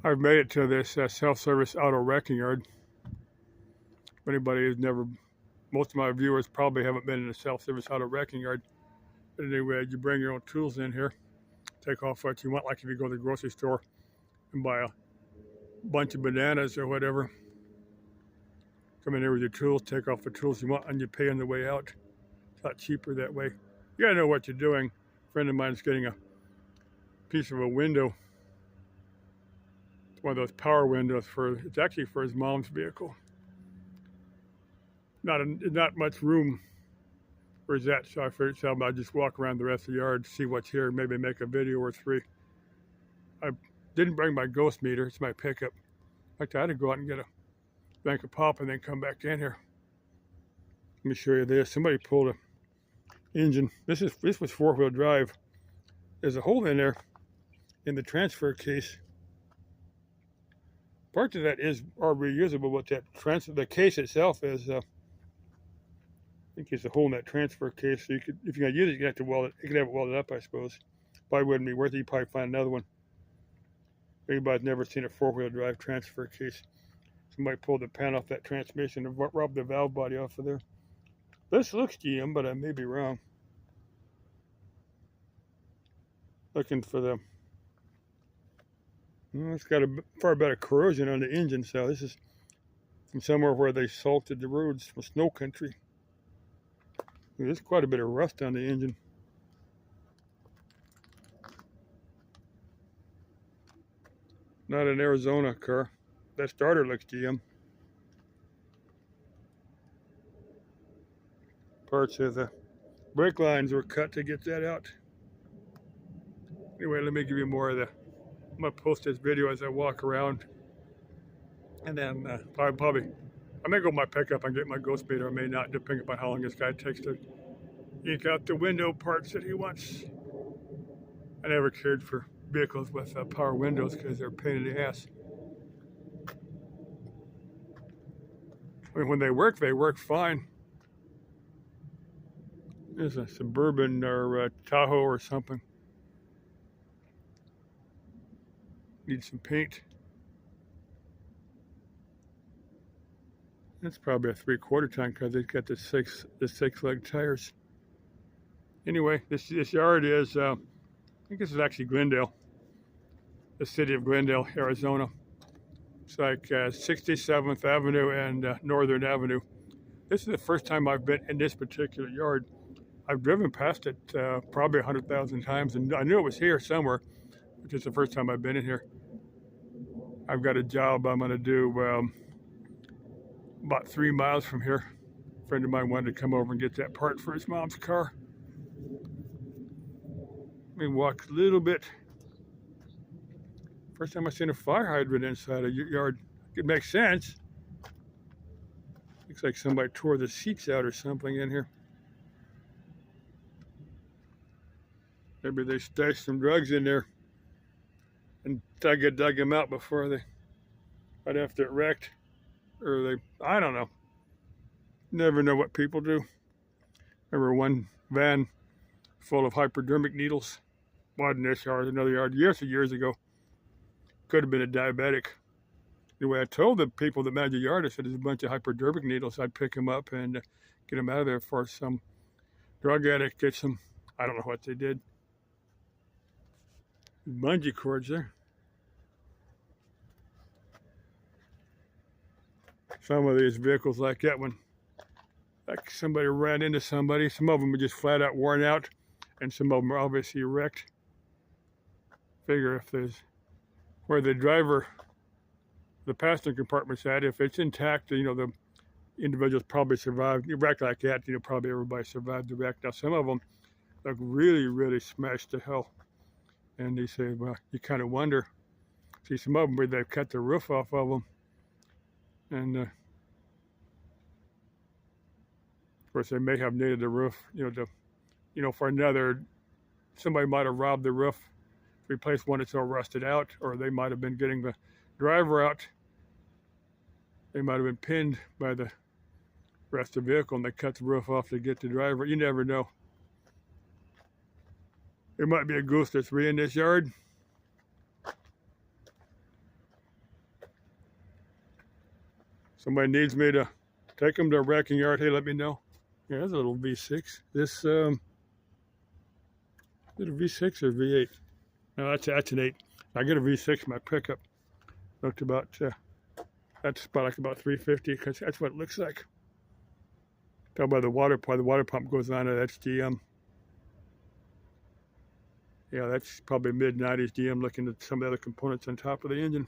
I've made it to this self-service auto wrecking yard. If anybody has never, most of my viewers probably haven't been in a self-service auto wrecking yard. But anyway, you bring your own tools in here, take off what you want, like if you go to the grocery store and buy a bunch of bananas or whatever. Come in here with your tools, take off the tools you want, and you pay on the way out. It's a lot cheaper that way. You gotta know what you're doing. A friend of mine is getting a piece of a window. It's one of those power windows it's actually for his mom's vehicle. Not much room for that, so I figured I'll just walk around the rest of the yard, see what's here, maybe make a video or three. I didn't bring my ghost meter, it's my pickup. In fact, I had to go out and get a bank of pop and then come back in here. Let me show you this. Somebody pulled an engine. This was four-wheel drive. There's a hole in there in the transfer case. Parts of that are reusable, but the case itself is I think there's a hole in that transfer case, so if you're gonna use it, you have to weld it. You can have it welded up, I suppose. Probably wouldn't be worth it. You probably find another one. If anybody's never seen a four-wheel drive transfer case, somebody pulled the pan off that transmission and rubbed the valve body off of there. This looks GM, but I may be wrong. Looking for the. Well, it's got a far better corrosion on the engine, so this is from somewhere where they salted the roads from snow country. There's quite a bit of rust on the engine. Not an Arizona car. That starter looks GM. Parts of the brake lines were cut to get that out. Anyway, let me give you more of the. I'm gonna post this video as I walk around, and then probably I may go to my pickup and get my ghost meter. I may not, depending upon how long this guy takes to eke out the window parts that he wants. I never cared for vehicles with power windows because they're a pain in the ass. I mean, when they work fine. There's a Suburban or Tahoe or something. Need some paint. That's probably a 3/4 ton because it's got the six leg tires. Anyway, this yard is, I think this is actually Glendale, the city of Glendale, Arizona. It's like 67th Avenue and Northern Avenue. This is the first time I've been in this particular yard. I've driven past it probably 100,000 times, and I knew it was here somewhere, which is the first time I've been in here. I've got a job I'm going to do about 3 miles from here. A friend of mine wanted to come over and get that part for his mom's car. Let me walk a little bit. First time I've seen a fire hydrant inside a yard. It makes sense. Looks like somebody tore the seats out or something in here. Maybe they stashed some drugs in there and dug them out before right after it wrecked. Or I don't know. Never know what people do. Remember one van full of hypodermic needles. Wasn't this yard, another yard, years ago. Could have been a diabetic. Anyway, I told the people that manage the yard, I said, there's a bunch of hypodermic needles. I'd pick them up and get them out of there for some drug addict. Get some, I don't know what they did. Bungee cords there. Some of these vehicles like that one, like somebody ran into somebody. Some of them were just flat out worn out, and some of them are obviously wrecked. Figure if there's where the driver, the passenger compartment's at, if it's intact, you know, the individuals probably survived. You wreck like that, you know, probably everybody survived the wreck. Now, some of them look really smashed to hell. And they say, well, you kind of wonder. See, some of them where they've cut the roof off of them. And of course, they may have needed the roof, for somebody might have robbed the roof, replaced one that's all rusted out, or they might have been getting the driver out. They might have been pinned by the rest of the vehicle, and they cut the roof off to get the driver. You never know. There might be a goose or three in this yard. Somebody needs me to take them to a wrecking yard, hey, let me know. Yeah, that's a little V6. This, is it a V6 or V8? No, that's an 8. I get a V6 in my pickup. Looked about, that's about 350, because that's what it looks like. Tell by the water pump goes on it, that's GM. Yeah, that's probably mid-90s GM, looking at some of the other components on top of the engine.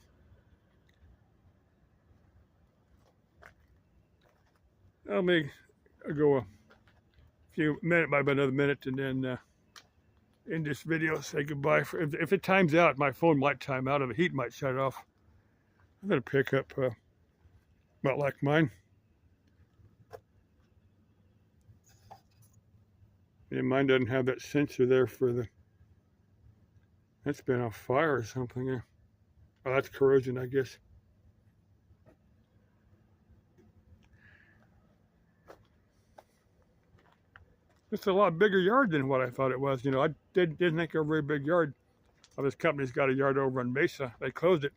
I'll go a few minutes, about another minute, and then in this video say goodbye. If it times out, my phone might time out, or the heat might shut off. I'm gonna pick up about like mine. And mine doesn't have that sensor there for the. That's been on fire or something there. Oh, that's corrosion, I guess. It's a lot bigger yard than what I thought it was. You know, I didn't think it was a very big yard. Well, this company's got a yard over in Mesa. They closed it.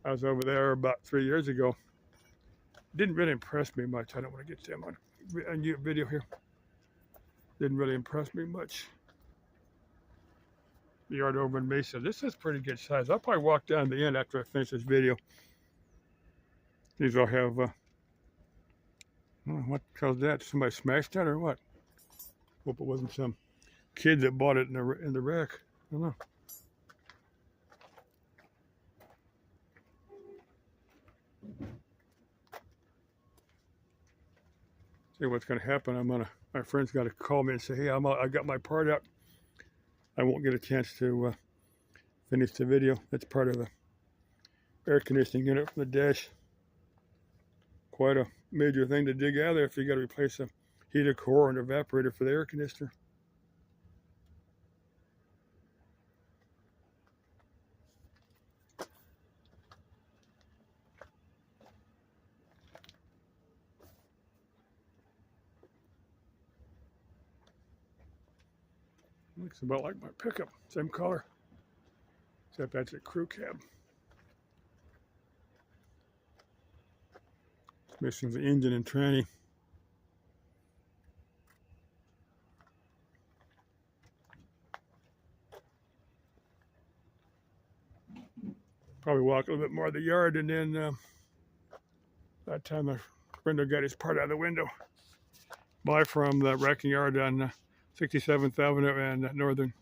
I was over there about 3 years ago. Didn't really impress me much. I don't want to get them on video here. Didn't really impress me much. The yard over in Mesa. This is pretty good size. I'll probably walk down to the end after I finish this video. These all have, what caused that? Somebody smashed that or what? Hope it wasn't some kid that bought it in the wreck. I don't know. See what's going to happen. My friend's got to call me and say, hey, I got my part out. I won't get a chance to finish the video. That's part of the air conditioning unit from the dash. Quite a major thing to dig out of there if you got to replace a heater core and evaporator for the air conditioner. Looks about like my pickup, same color, except that's a crew cab. It's missing the engine and tranny. Probably walk a little bit more of the yard, and then that time my friend got his part out of the window. Bye from the wrecking yard on 67th Avenue and Northern.